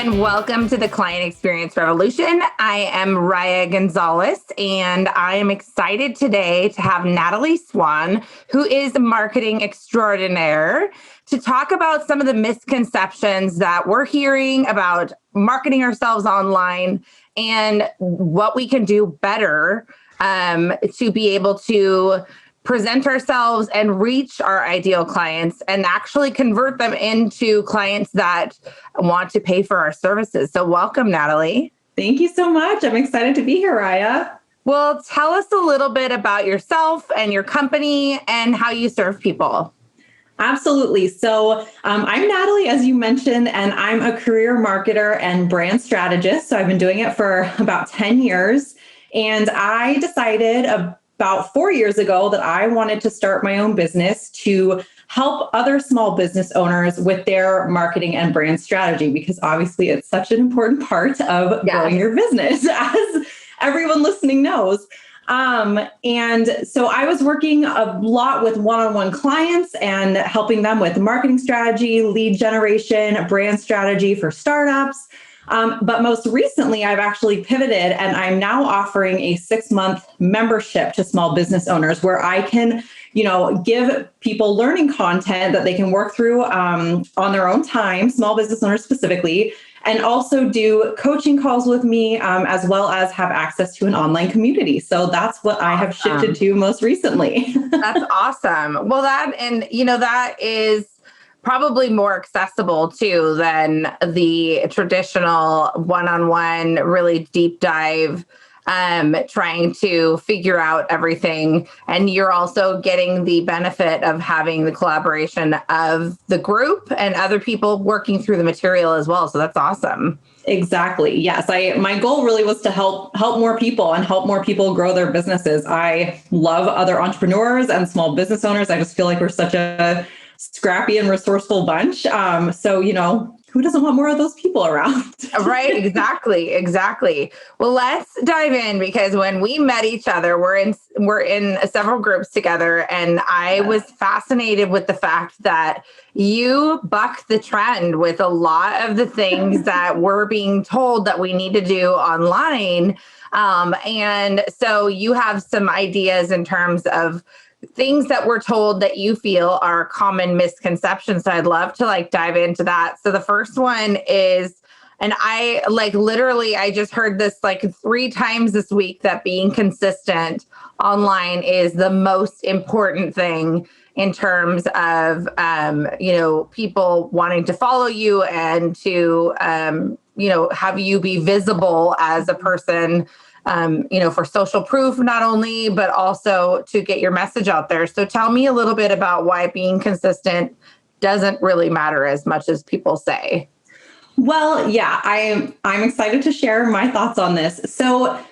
and welcome to the Client Experience Revolution. I am Raya Gonzalez, and I am excited today to have Natalie Swan, who is a marketing extraordinaire, to talk about some of the misconceptions that we're hearing about marketing ourselves online and what we can do better to be able to present ourselves and reach our ideal clients and actually convert them into clients that want to pay for our services. So welcome, Natalie. Thank you so much. I'm excited to be here, Raya. Well, tell us a little bit about yourself and your company and how you serve people. Absolutely. So I'm Natalie, as you mentioned, and I'm a career marketer and brand strategist. So I've been doing it for about 10 years. And I decided about 4 years ago that I wanted to start my own business to help other small business owners with their marketing and brand strategy, because obviously it's such an important part of growing your business, as everyone listening knows. And so I was working a lot with one-on-one clients and helping them with marketing strategy, lead generation, brand strategy for startups. But most recently, I've actually pivoted and I'm now offering a 6-month membership to small business owners where I can, give people learning content that they can work through on their own time, small business owners specifically, and also do coaching calls with me, as well as have access to an online community. So that's what I have shifted to most recently. That's awesome. Well, that is probably more accessible too than the traditional one-on-one, really deep dive, trying to figure out everything. And you're also getting the benefit of having the collaboration of the group and other people working through the material as well. So that's awesome. Exactly. Yes. My goal really was to help more people and help more people grow their businesses. I love other entrepreneurs and small business owners. I just feel like we're such a scrappy and resourceful bunch. So, who doesn't want more of those people around? Right. Exactly. Well, let's dive in, because when we met each other, we're in several groups together. And I was fascinated with the fact that you buck the trend with a lot of the things that we're being told that we need to do online. And so you have some ideas in terms of things that we're told that you feel are common misconceptions. So I'd love to dive into that. So the first one is, and I I just heard this 3 times this week, that being consistent online is the most important thing in terms of, people wanting to follow you and to, have you be visible as a person, for social proof, not only, but also to get your message out there. So tell me a little bit about why being consistent doesn't really matter as much as people say. Well, yeah, I'm excited to share my thoughts on this. So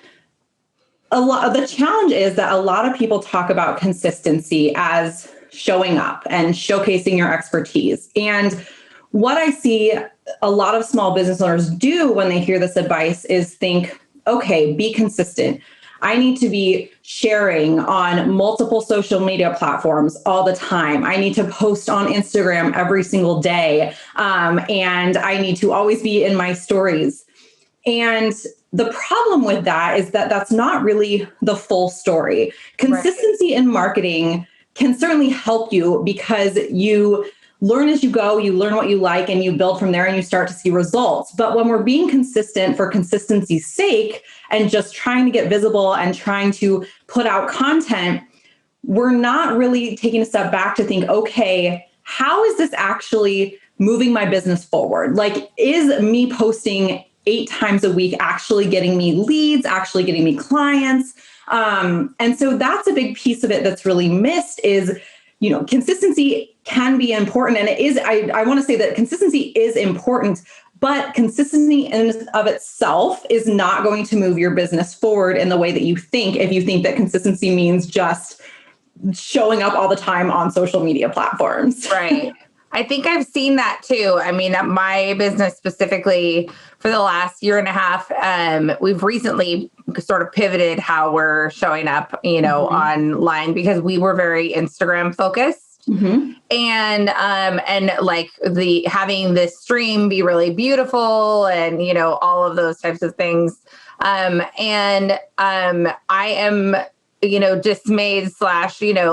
the challenge is that a lot of people talk about consistency as showing up and showcasing your expertise. And what I see a lot of small business owners do when they hear this advice is think, okay, be consistent. I need to be sharing on multiple social media platforms all the time. I need to post on Instagram every single day. And I need to always be in my stories. And the problem with that is that that's not really the full story. Consistency in marketing can certainly help you because you learn as you go, you learn what you like, and you build from there and you start to see results. But when we're being consistent for consistency's sake and just trying to get visible and trying to put out content, we're not really taking a step back to think, okay, how is this actually moving my business forward? Is me posting 8 times a week actually getting me leads, actually getting me clients? And so that's a big piece of it that's really missed is, consistency can be important. And it is, I want to say that consistency is important, but consistency in of itself is not going to move your business forward in the way that you think, if you think that consistency means just showing up all the time on social media platforms. Right. I think I've seen that too. I mean, at my business specifically, for the last year and a half, we've recently sort of pivoted how we're showing up, online, because we were very Instagram focused. And like having this stream be really beautiful and, all of those types of things. I am, dismayed /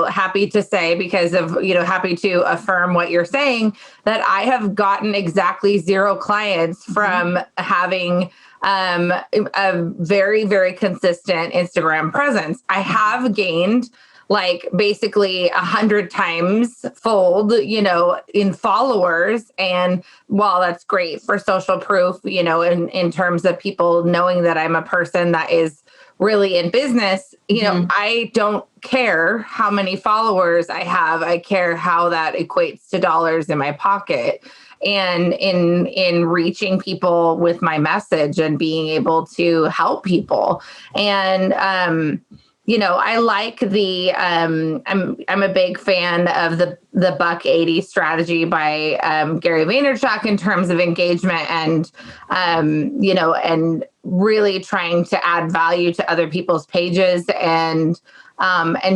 happy to say, because of, happy to affirm what you're saying, that I have gotten exactly 0 clients from having a very, very consistent Instagram presence. I have gained like basically 100 times fold, in followers. And while that's great for social proof, in terms of people knowing that I'm a person that is really in business, I don't care how many followers I have. I care how that equates to dollars in my pocket, and in reaching people with my message and being able to help people. And, I like the, I'm a big fan of the $180 strategy by Gary Vaynerchuk in terms of engagement and, and really trying to add value to other people's pages and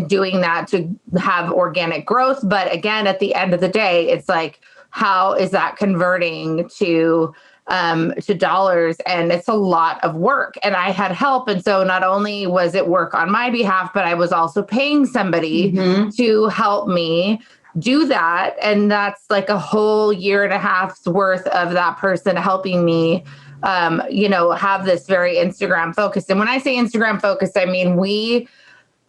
doing that to have organic growth. But again, at the end of the day, it's like, how is that converting to dollars? And it's a lot of work. And I had help. And so not only was it work on my behalf, but I was also paying somebody to help me do that. And that's like a whole 1.5 years worth of that person helping me, have this very Instagram focused. And when I say Instagram focused, I mean, we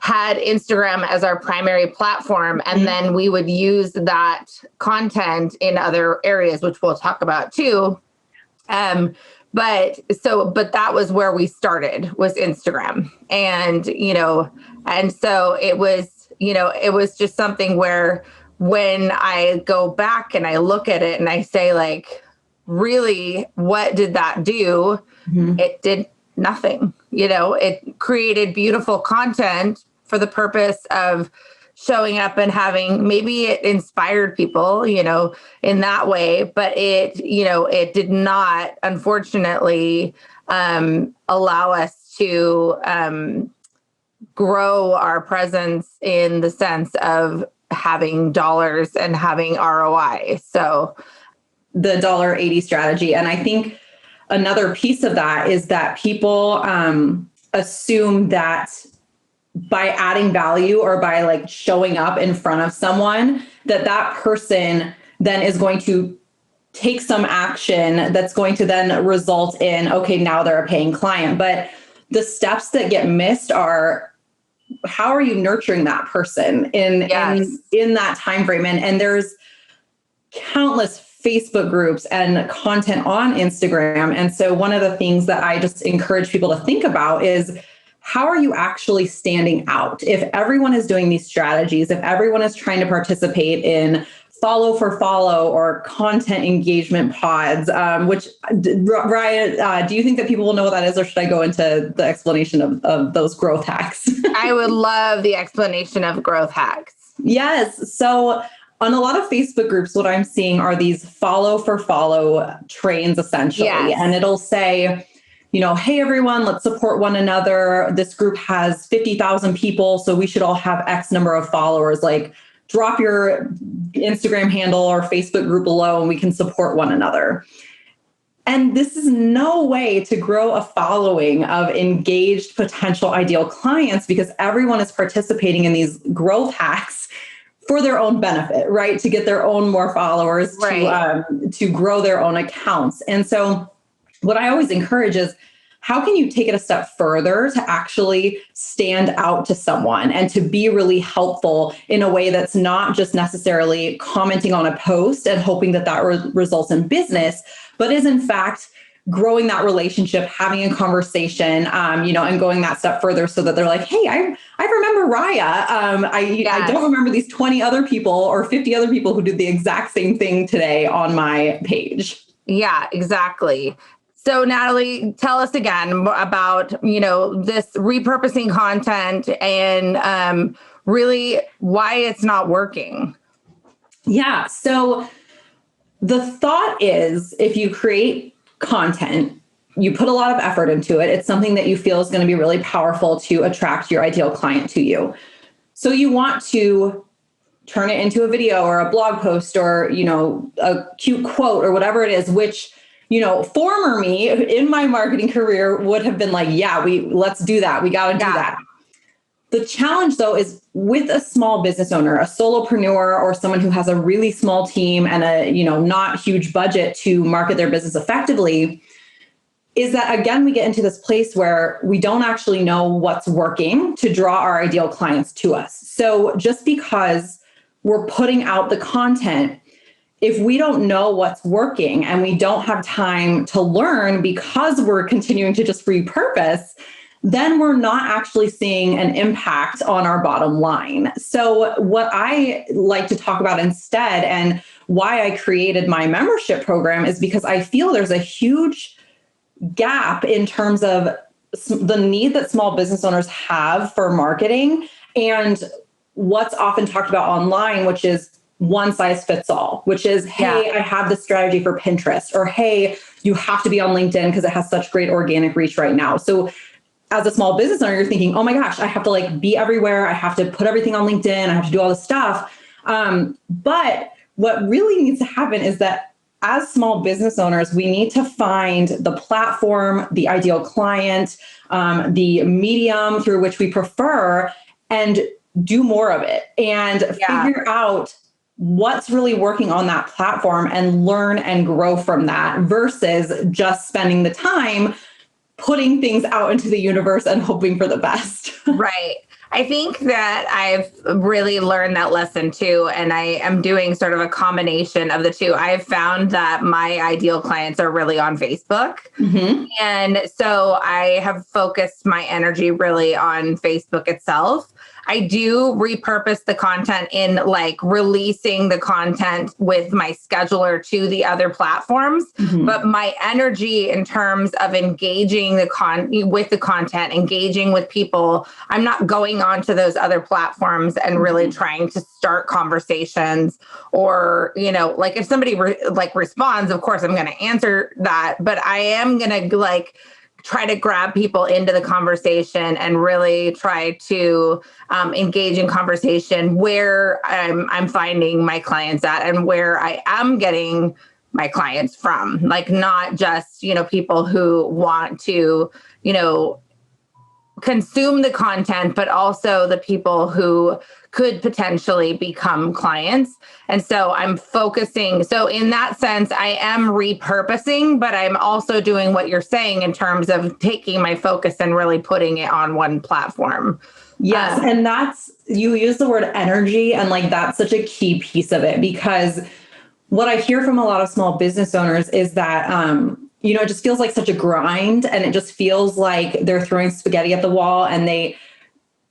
had Instagram as our primary platform, and then we would use that content in other areas, which we'll talk about too. But that was where we started, was Instagram. And, and so it was just something where when I go back and I look at it and I say, like, really, what did that do? It did nothing. It created beautiful content for the purpose of showing up and having, maybe it inspired people, in that way, but it did not, unfortunately, allow us to grow our presence in the sense of having dollars and having ROI. So the $80 strategy. And I think another piece of that is that people assume that by adding value or by like showing up in front of someone, that person then is going to take some action that's going to then result in, okay, now they're a paying client. But the steps that get missed are, how are you nurturing that person in that time frame? And there's countless Facebook groups and content on Instagram. And so one of the things that I just encourage people to think about is, how are you actually standing out? If everyone is doing these strategies, if everyone is trying to participate in follow for follow or content engagement pods, which, Ryan, do you think that people will know what that is, or should I go into the explanation of those growth hacks? I would love the explanation of growth hacks. Yes. So on a lot of Facebook groups, what I'm seeing are these follow for follow trains, essentially. Yes. And it'll say, hey, everyone, let's support one another. This group has 50,000 people, so we should all have X number of followers. Like, drop your Instagram handle or Facebook group below and we can support one another. And this is no way to grow a following of engaged potential ideal clients, because everyone is participating in these growth hacks for their own benefit, right? To get their own more followers, right, to grow their own accounts. And so what I always encourage is, how can you take it a step further to actually stand out to someone and to be really helpful in a way that's not just necessarily commenting on a post and hoping that results in business, but is in fact growing that relationship, having a conversation, and going that step further so that they're like, hey, I remember Raya. I don't remember these 20 other people or 50 other people who did the exact same thing today on my page. Yeah, exactly. So Natalie, tell us again about, this repurposing content and really why it's not working. Yeah. So the thought is, if you create content, you put a lot of effort into it, it's something that you feel is going to be really powerful to attract your ideal client to you. So you want to turn it into a video or a blog post or, a cute quote or whatever it is, which, former me in my marketing career would have been like, yeah, let's do that. We got to do that. The challenge though is with a small business owner, a solopreneur, or someone who has a really small team and a, not huge budget to market their business effectively, is that again, we get into this place where we don't actually know what's working to draw our ideal clients to us. So just because we're putting out the content, if we don't know what's working and we don't have time to learn because we're continuing to just repurpose, then we're not actually seeing an impact on our bottom line. So what I like to talk about instead, and why I created my membership program, is because I feel there's a huge gap in terms of the need that small business owners have for marketing and what's often talked about online, which is one size fits all, which is, hey, I have this strategy for Pinterest, or hey, you have to be on LinkedIn because it has such great organic reach right now. So as a small business owner, you're thinking, oh my gosh, I have to be everywhere. I have to put everything on LinkedIn. I have to do all this stuff. But what really needs to happen is that as small business owners, we need to find the platform, the ideal client, the medium through which we prefer, and do more of it and figure out what's really working on that platform and learn and grow from that versus just spending the time putting things out into the universe and hoping for the best. Right. I think that I've really learned that lesson too. And I am doing sort of a combination of the two. I've found that my ideal clients are really on Facebook. Mm-hmm. And so I have focused my energy really on Facebook itself. I do repurpose the content in releasing the content with my scheduler to the other platforms. Mm-hmm. But my energy in terms of engaging with the content, engaging with people, I'm not going onto those other platforms and really trying to start conversations or, if somebody responds, of course I'm going to answer that, but I am going to try to grab people into the conversation and really try to engage in conversation where I'm finding my clients at and where I am getting my clients from, not just, people who want to, consume the content, but also the people who could potentially become clients. And so I'm focusing. So in that sense, I am repurposing, but I'm also doing what you're saying in terms of taking my focus and really putting it on one platform. Yes. And you use the word energy, and that's such a key piece of it, because what I hear from a lot of small business owners is that, it just feels like such a grind, and it just feels like they're throwing spaghetti at the wall, and the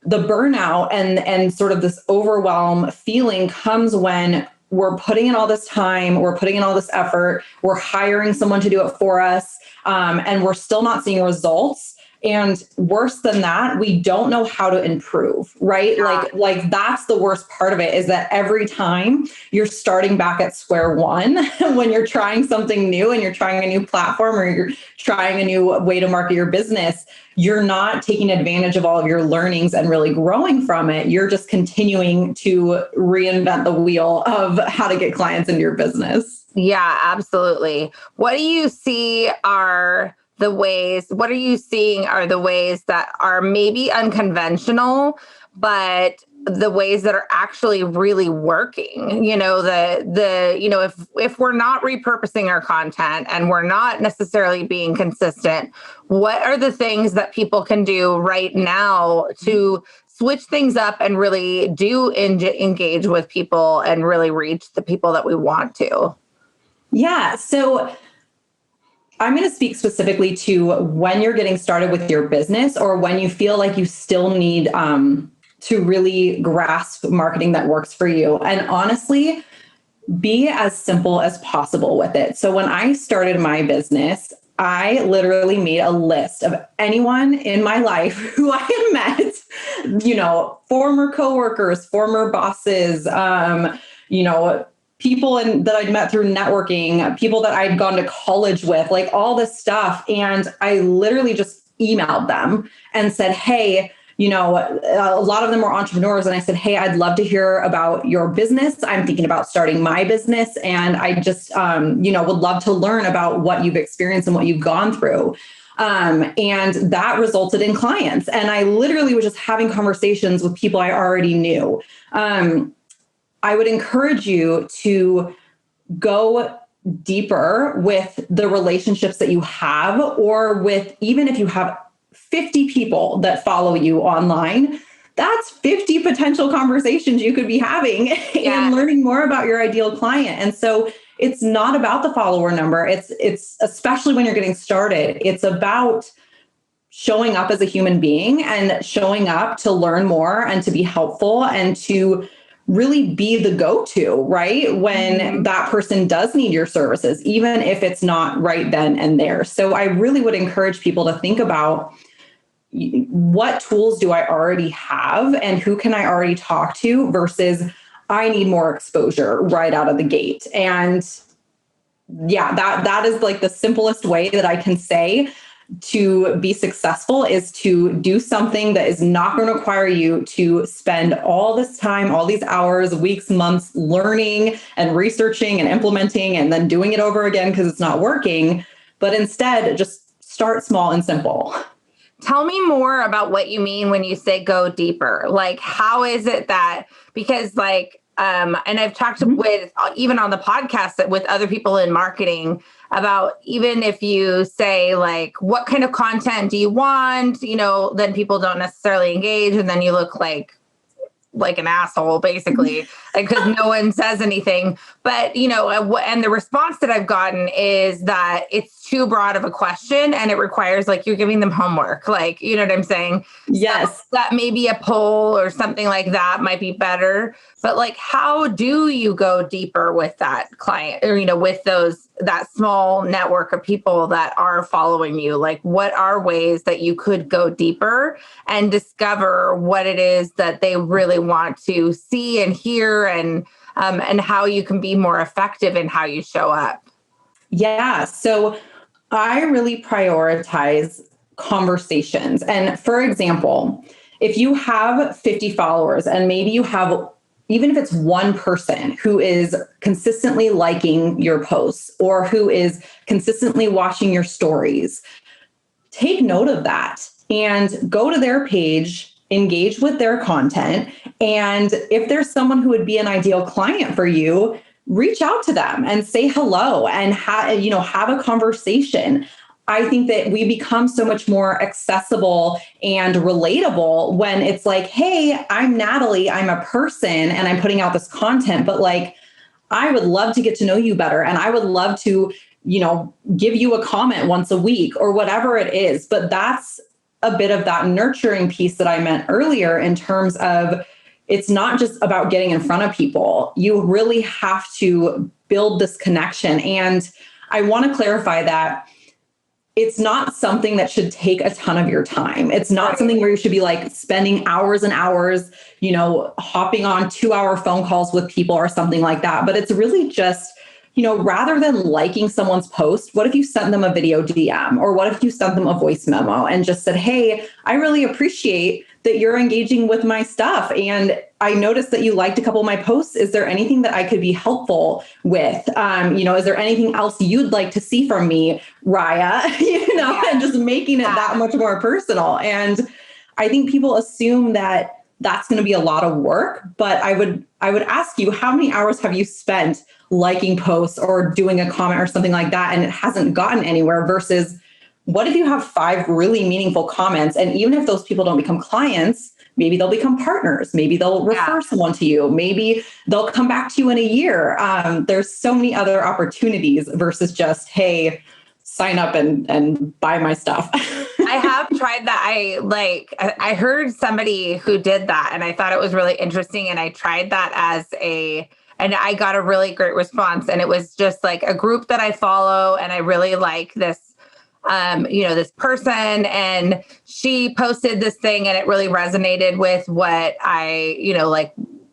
burnout and sort of this overwhelm feeling comes when we're putting in all this time, we're putting in all this effort, we're hiring someone to do it for us, and we're still not seeing results. And worse than that, we don't know how to improve, right? Yeah. Like that's the worst part of it, is that every time you're starting back at square one when you're trying something new and you're trying a new platform or you're trying a new way to market your business, you're not taking advantage of all of your learnings and really growing from it. You're just continuing to reinvent the wheel of how to get clients into your business. Yeah, absolutely. What are you seeing are the ways that are maybe unconventional, but the ways that are actually really working? If we're not repurposing our content and we're not necessarily being consistent, what are the things that people can do right now to switch things up and really do engage with people and really reach the people that we want to? Yeah. So I'm going to speak specifically to when you're getting started with your business, or when you feel like you still need to really grasp marketing that works for you. And honestly, be as simple as possible with it. So when I started my business, I literally made a list of anyone in my life who I had met, former coworkers, former bosses, people that I'd met through networking, people that I'd gone to college with, all this stuff. And I literally just emailed them and said, hey, a lot of them were entrepreneurs. And I said, hey, I'd love to hear about your business. I'm thinking about starting my business. And I just, would love to learn about what you've experienced and what you've gone through. And that resulted in clients. And I literally was just having conversations with people I already knew. I would encourage you to go deeper with the relationships that you have, or with, even if you have 50 people that follow you online, that's 50 potential conversations you could be having and learning more about your ideal client. And so it's not about the follower number. It's especially when you're getting started, it's about showing up as a human being and showing up to learn more and to be helpful and to really be the go-to, right? When that person does need your services, even if it's not right then and there. So I really would encourage people to think about, what tools do I already have and who can I already talk to, versus I need more exposure right out of the gate. And that is like the simplest way that I can say to be successful, is to do something that is not going to require you to spend all this time, all these hours, weeks, months learning and researching and implementing and then doing it over again because it's not working. But instead, just start small and simple. Tell me more about what you mean when you say go deeper. Like, how is it that, because and I've talked with, even on the podcast, with other people in marketing about, even if you say like, what kind of content do you want? Then people don't necessarily engage. And then you look like an asshole, basically, because no one says anything. But, and the response that I've gotten is that it's too broad of a question and it requires, like, you're giving them homework. Like, you know what I'm saying? Yes. So that maybe a poll or something like that might be better. But like, how do you go deeper with that client, or, with that small network of people that are following you? Like, what are ways that you could go deeper and discover what it is that they really want to see and hear, and how you can be more effective in how you show up? Yeah. So I really prioritize conversations. And for example, if you have 50 followers and maybe you have, even if it's one person who is consistently liking your posts or who is consistently watching your stories, take note of that and go to their page, engage with their content. And if there's someone who would be an ideal client for you, reach out to them and say hello and have a conversation. I think that we become so much more accessible and relatable when it's like, hey, I'm Natalie, I'm a person and I'm putting out this content, but like, I would love to get to know you better. And I would love to, give you a comment once a week or whatever it is. But that's a bit of that nurturing piece that I meant earlier, in terms of, it's not just about getting in front of people. You really have to build this connection. And I want to clarify that it's not something that should take a ton of your time. It's not something where you should be like spending hours and hours, hopping on 2-hour phone calls with people or something like that. But it's really just, rather than liking someone's post, what if you sent them a video DM, or what if you sent them a voice memo and just said, hey, I really appreciate that you're engaging with my stuff. And I noticed that you liked a couple of my posts. Is there anything that I could be helpful with? Is there anything else you'd like to see from me, Raya? And just making it that much more personal. And I think people assume that that's going to be a lot of work, but I would ask you, how many hours have you spent liking posts or doing a comment or something like that, and it hasn't gotten anywhere, versus what if you have 5 really meaningful comments, and even if those people don't become clients, maybe they'll become partners, maybe they'll refer someone to you, maybe they'll come back to you in a year. There's so many other opportunities versus just, hey, sign up and buy my stuff. I have tried that. I heard somebody who did that, and I thought it was really interesting. And I tried that and I got a really great response. And it was just like a group that I follow, and I really like this, this person, and she posted this thing, and it really resonated with what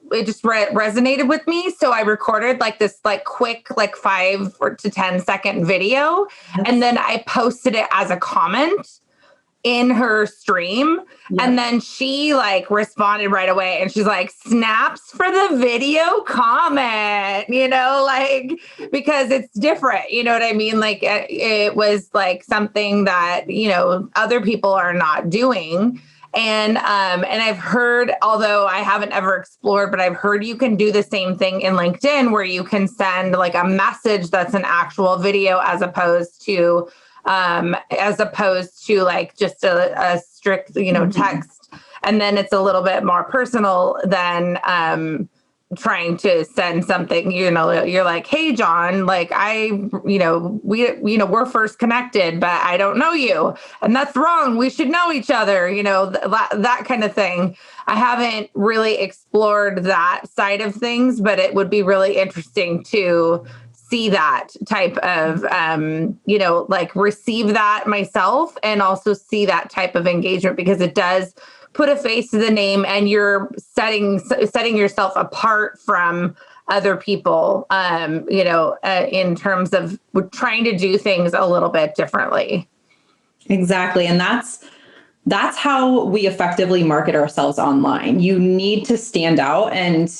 it just resonated with me. So I recorded this quick 5 to 10 second video, and then I posted it as a comment in her stream. Yep. And then she like responded right away and she's like, snaps for the video comment, like, because it's different, you know what I mean? Like it was like something that, other people are not doing. And I've heard, although I haven't ever explored, but I've heard you can do the same thing in LinkedIn where you can send like a message that's an actual video as opposed to like just a strict, text. And then it's a little bit more personal than trying to send something, you're like, hey, John, like we're first connected, but I don't know you. And that's wrong. We should know each other, that kind of thing. I haven't really explored that side of things, but it would be really interesting to see that type of, like receive that myself and also see that type of engagement because it does put a face to the name and you're setting yourself apart from other people, in terms of trying to do things a little bit differently. Exactly. And that's how we effectively market ourselves online. You need to stand out. And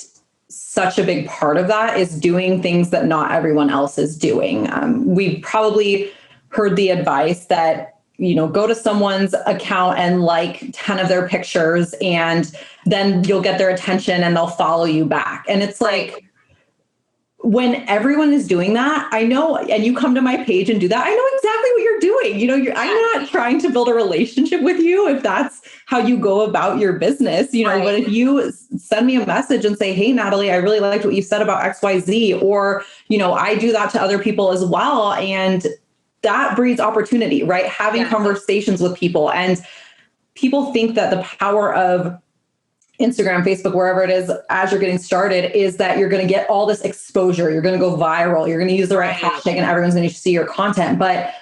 such a big part of that is doing things that not everyone else is doing. We probably heard the advice that, go to someone's account and like 10 of their pictures and then you'll get their attention and they'll follow you back. And it's like, when everyone is doing that, I know, and you come to my page and do that, I know exactly what you're doing. I'm not trying to build a relationship with you if that's how you go about your business, but if you send me a message and say, hey, Natalie, I really liked what you said about XYZ, or, I do that to other people as well. And that breeds opportunity, right? Having conversations with people. And people think that the power of Instagram, Facebook, wherever it is, as you're getting started, is that you're going to get all this exposure. You're going to go viral. You're going to use the right hashtag and everyone's going to see your content. But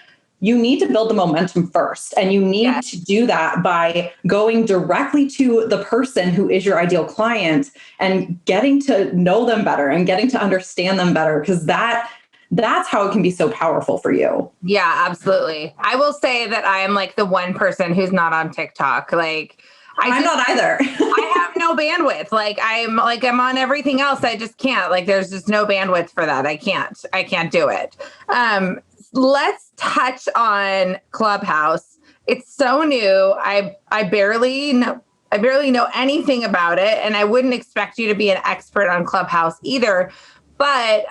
you need to build the momentum first. And you need to do that by going directly to the person who is your ideal client and getting to know them better and getting to understand them better, because that's how it can be so powerful for you. Yeah, absolutely. I will say that I am like the one person who's not on TikTok. Like, I'm not either. I have no bandwidth. I'm on everything else. I just can't. Like, there's just no bandwidth for that. I can't do it. Let's touch on Clubhouse. It's so new. I barely know anything about it, and I wouldn't expect you to be an expert on Clubhouse either. But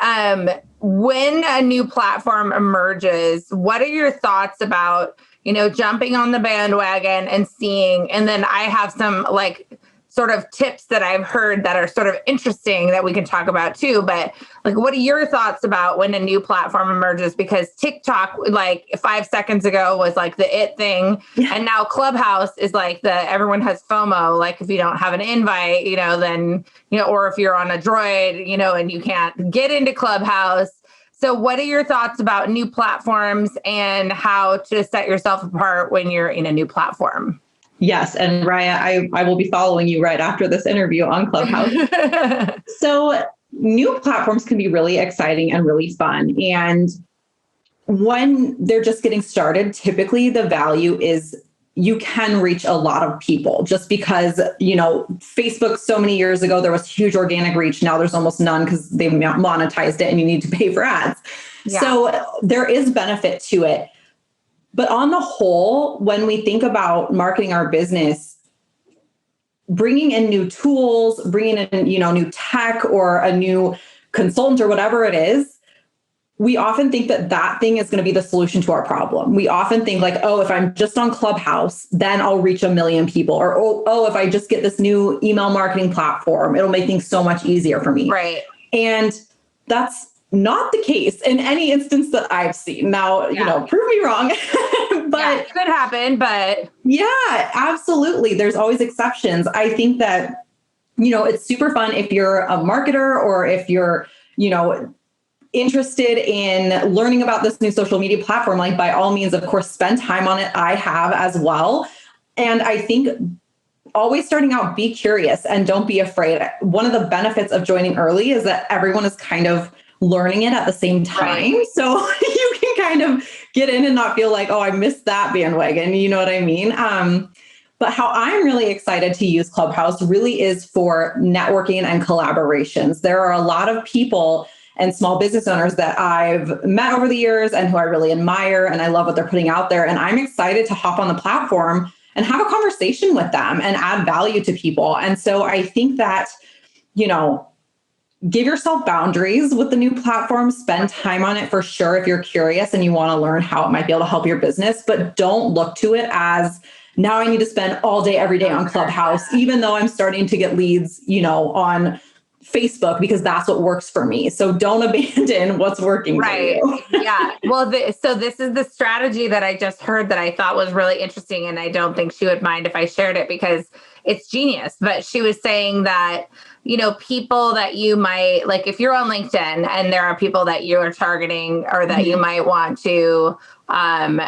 when a new platform emerges, what are your thoughts about, jumping on the bandwagon and seeing? And then I have some like sort of tips that I've heard that are sort of interesting that we can talk about too. But like, what are your thoughts about when a new platform emerges? Because TikTok, like 5 seconds ago, was like the it thing. And now Clubhouse is like everyone has FOMO. Like if you don't have an invite, then, or if you're on a Droid, and you can't get into Clubhouse. So what are your thoughts about new platforms and how to set yourself apart when you're in a new platform? Yes. And Raya, I will be following you right after this interview on Clubhouse. So new platforms can be really exciting and really fun. And when they're just getting started, typically the value is you can reach a lot of people just because, Facebook so many years ago, there was huge organic reach. Now there's almost none because they've monetized it and you need to pay for ads. Yeah. So there is benefit to it. But on the whole, when we think about marketing our business, bringing in new tools, bringing in, new tech or a new consultant or whatever it is, we often think that thing is going to be the solution to our problem. We often think like, oh, if I'm just on Clubhouse, then I'll reach 1 million people. Or, oh, if I just get this new email marketing platform, it'll make things so much easier for me. Right. And that's not the case in any instance that I've seen. Now, prove me wrong. But it could happen, but yeah, absolutely. There's always exceptions. I think that, it's super fun if you're a marketer or if you're, interested in learning about this new social media platform, like by all means, of course, spend time on it. I have as well. And I think always starting out, be curious and don't be afraid. One of the benefits of joining early is that everyone is kind of learning it at the same time. Right. So you can kind of get in and not feel like, oh, I missed that bandwagon. You know what I mean? But how I'm really excited to use Clubhouse really is for networking and collaborations. There are a lot of people and small business owners that I've met over the years and who I really admire, and I love what they're putting out there. And I'm excited to hop on the platform and have a conversation with them and add value to people. And so I think that, give yourself boundaries with the new platform, spend time on it for sure if you're curious and you want to learn how it might be able to help your business, but don't look to it as now I need to spend all day, every day on Clubhouse, even though I'm starting to get leads, on Facebook, because that's what works for me. So don't abandon what's working for you. Yeah. Well, so this is the strategy that I just heard that I thought was really interesting. And I don't think she would mind if I shared it because it's genius. But she was saying that, people that you might, like if you're on LinkedIn and there are people that you are targeting or that you might want to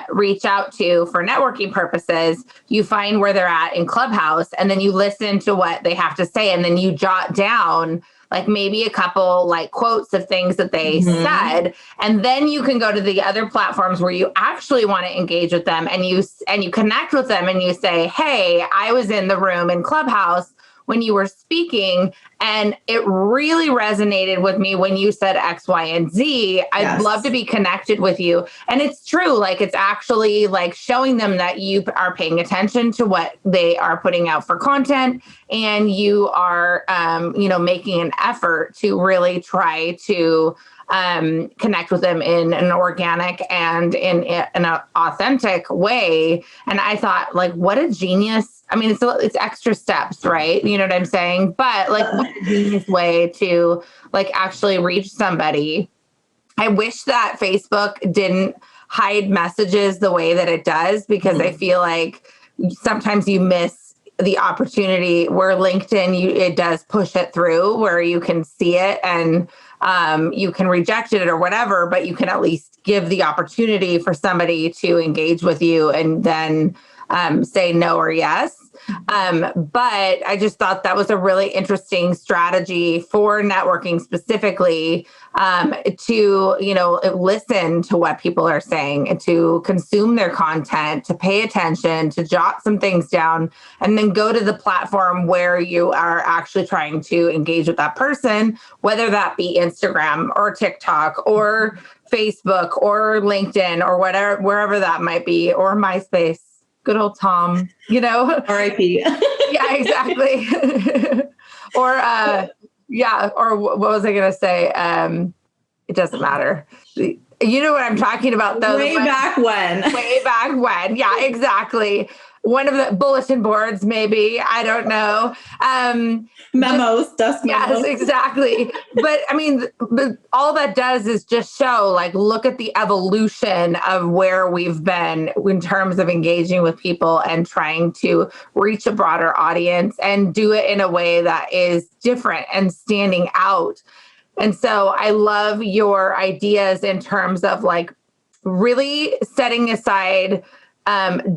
reach out to for networking purposes, you find where they're at in Clubhouse and then you listen to what they have to say and then you jot down like maybe a couple like quotes of things that they said. And then you can go to the other platforms where you actually want to engage with them and you connect with them and you say, hey, I was in the room in Clubhouse when you were speaking, and it really resonated with me when you said X, Y, and Z. I'd love to be connected with you. And it's true. Like, it's actually like showing them that you are paying attention to what they are putting out for content, and you are, making an effort to really try to connect with them in an organic and in an authentic way. And I thought, like, what a genius. I mean, it's extra steps, right? You know what I'm saying? But like, what a genius way to like actually reach somebody. I wish that Facebook didn't hide messages the way that it does, because I feel like sometimes you miss the opportunity where LinkedIn, it does push it through where you can see it and you can reject it or whatever, but you can at least give the opportunity for somebody to engage with you and then say no or yes. But I just thought that was a really interesting strategy for networking specifically, to, listen to what people are saying and to consume their content, to pay attention, to jot some things down, and then go to the platform where you are actually trying to engage with that person, whether that be Instagram or TikTok or Facebook or LinkedIn or whatever, wherever that might be, or MySpace. Good old Tom, R.I.P. Yeah, exactly. Or what was I going to say? It doesn't matter. You know what I'm talking about, though. Way back when. Yeah, exactly. One of the bulletin boards, maybe. I don't know. Memos, dust memos. Yes, exactly. But I mean, all that does is just show, like, look at the evolution of where we've been in terms of engaging with people and trying to reach a broader audience and do it in a way that is different and standing out. And so I love your ideas in terms of like really setting aside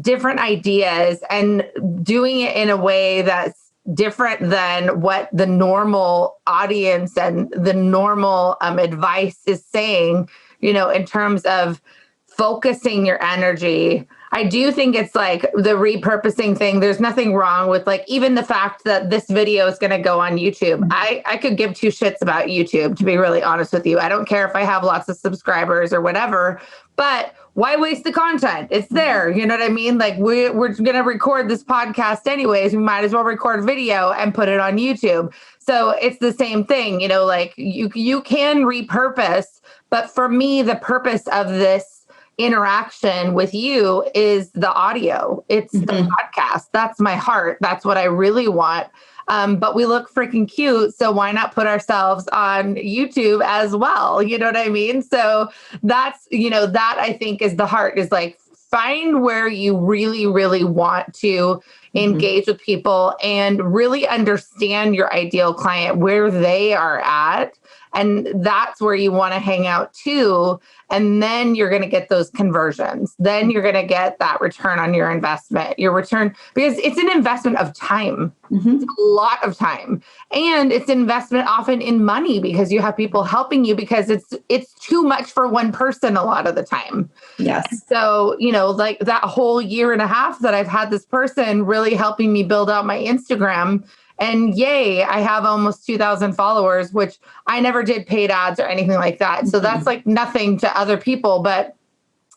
different ideas and doing it in a way that's different than what the normal audience and the normal advice is saying, in terms of focusing your energy. I do think it's like the repurposing thing. There's nothing wrong with like even the fact that this video is going to go on YouTube. I could give two shits about YouTube, to be really honest with you. I don't care if I have lots of subscribers or whatever, but why waste the content? It's there. You know what I mean? Like we're going to record this podcast anyways. We might as well record video and put it on YouTube. So it's the same thing, like you can repurpose, but for me, the purpose of this interaction with you is the audio. It's the podcast. That's my heart. That's what I really want. But we look freaking cute. So why not put ourselves on YouTube as well? You know what I mean? So that's, that I think is the heart, is like, find where you really, really want to engage with people and really understand your ideal client, where they are at, And that's where you want to hang out too. And then you're going to get those conversions. Then you're going to get that return on your investment, your return, because it's an investment of time. It's a lot of time. And it's investment often in money because you have people helping you because it's too much for one person a lot of the time. Yes. And so, like that whole year and a half that I've had this person really helping me build out my Instagram. And yay, I have almost 2,000 followers, which I never did paid ads or anything like that. So that's like nothing to other people. But,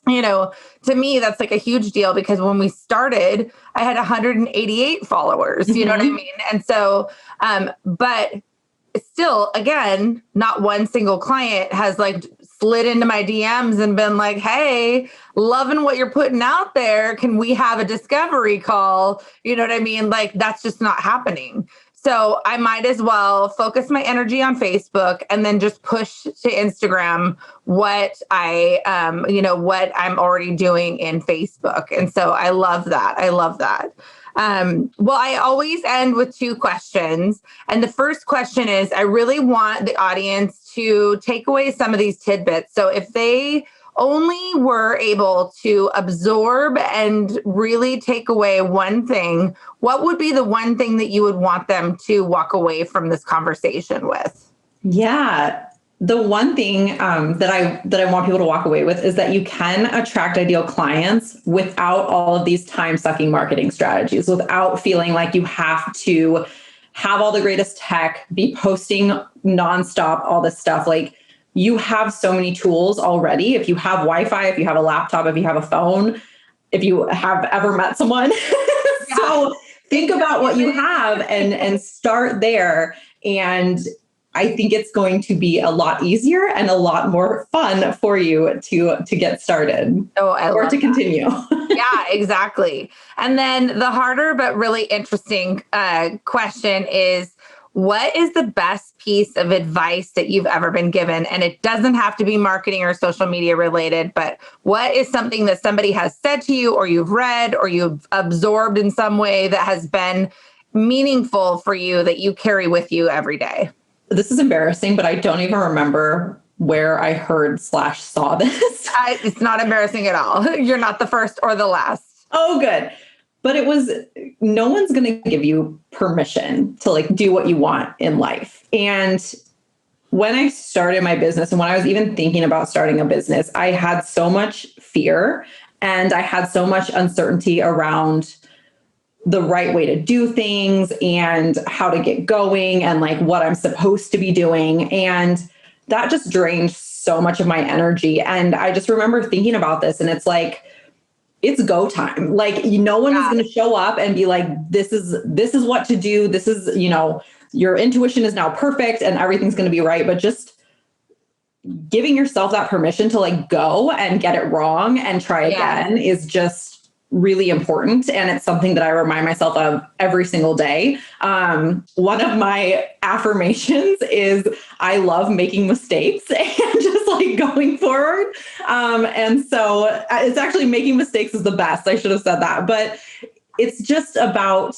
to me, that's like a huge deal because when we started, I had 188 followers, you know what I mean? And so, but still, again, not one single client has like slid into my DMs and been like, hey, loving what you're putting out there. Can we have a discovery call? You know what I mean? Like that's just not happening. So I might as well focus my energy on Facebook and then just push to Instagram what what I'm already doing in Facebook. And so I love that. Well, I always end with 2 questions. And the first question is, I really want the audience to take away some of these tidbits. So if they only were able to absorb and really take away one thing, what would be the one thing that you would want them to walk away from this conversation with? Yeah. The one thing that I want people to walk away with is that you can attract ideal clients without all of these time-sucking marketing strategies, without feeling like you have to have all the greatest tech, be posting nonstop, all this stuff. Like you have so many tools already. If you have Wi-Fi, if you have a laptop, if you have a phone, if you have ever met someone. So think about what you have and start there. And I think it's going to be a lot easier and a lot more fun for you to get started or to continue. Yeah, exactly. And then the harder but really interesting question is, what is the best piece of advice that you've ever been given? And it doesn't have to be marketing or social media related, but what is something that somebody has said to you or you've read or you've absorbed in some way that has been meaningful for you that you carry with you every day? This is embarrassing, but I don't even remember where I heard / saw this. It's not embarrassing at all. You're not the first or the last. Oh, good. But it was, no one's going to give you permission to like do what you want in life. And when I started my business and when I was even thinking about starting a business, I had so much fear and I had so much uncertainty around the right way to do things and how to get going and like what I'm supposed to be doing. And that just drained so much of my energy. And I just remember thinking about this and it's like, it's go time. Like no one is going to show up and be like, this is what to do. This is, your intuition is now perfect and everything's going to be right. But just giving yourself that permission to like go and get it wrong and try again is just really important. And it's something that I remind myself of every single day. One of my affirmations is I love making mistakes and just like going forward. And so it's actually making mistakes is the best. I should have said that, but it's just about,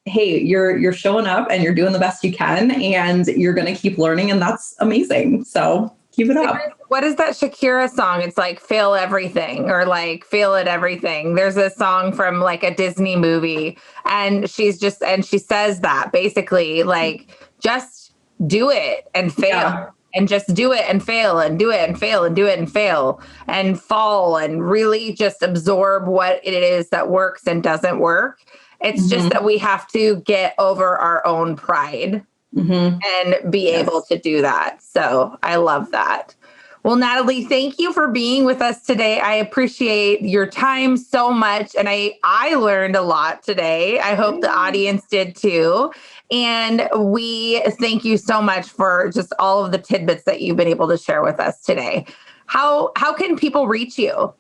hey, you're showing up and you're doing the best you can and you're going to keep learning. And that's amazing. So keep it up. What is that Shakira song? It's like fail everything or like fail at everything. There's a song from like a Disney movie and she says that basically like just do it and fail and just do it and fail and do it and fail and do it and fail and fall and really just absorb what it is that works and doesn't work. It's just that we have to get over our own pride and be able to do that. So I love that. Well, Natalie, thank you for being with us today. I appreciate your time so much. And I learned a lot today. I hope the audience did too. And we thank you so much for just all of the tidbits that you've been able to share with us today. How can people reach you?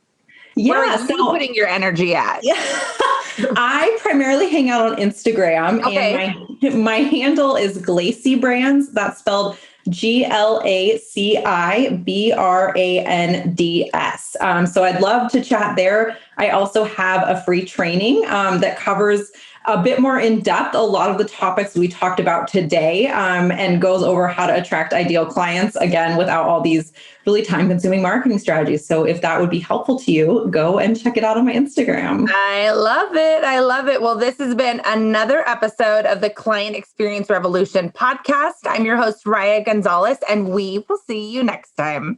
Where are you putting your energy at? Yeah. I primarily hang out on Instagram and my handle is Glacy Brands. That's spelled GLACIBRANDS. So I'd love to chat there. I also have a free training that covers a bit more in depth a lot of the topics we talked about today, and goes over how to attract ideal clients, again, without all these really time-consuming marketing strategies. So if that would be helpful to you, go and check it out on my Instagram. I love it. I love it. Well, this has been another episode of the Client Experience Revolution podcast. I'm your host, Raya Gonzalez, and we will see you next time.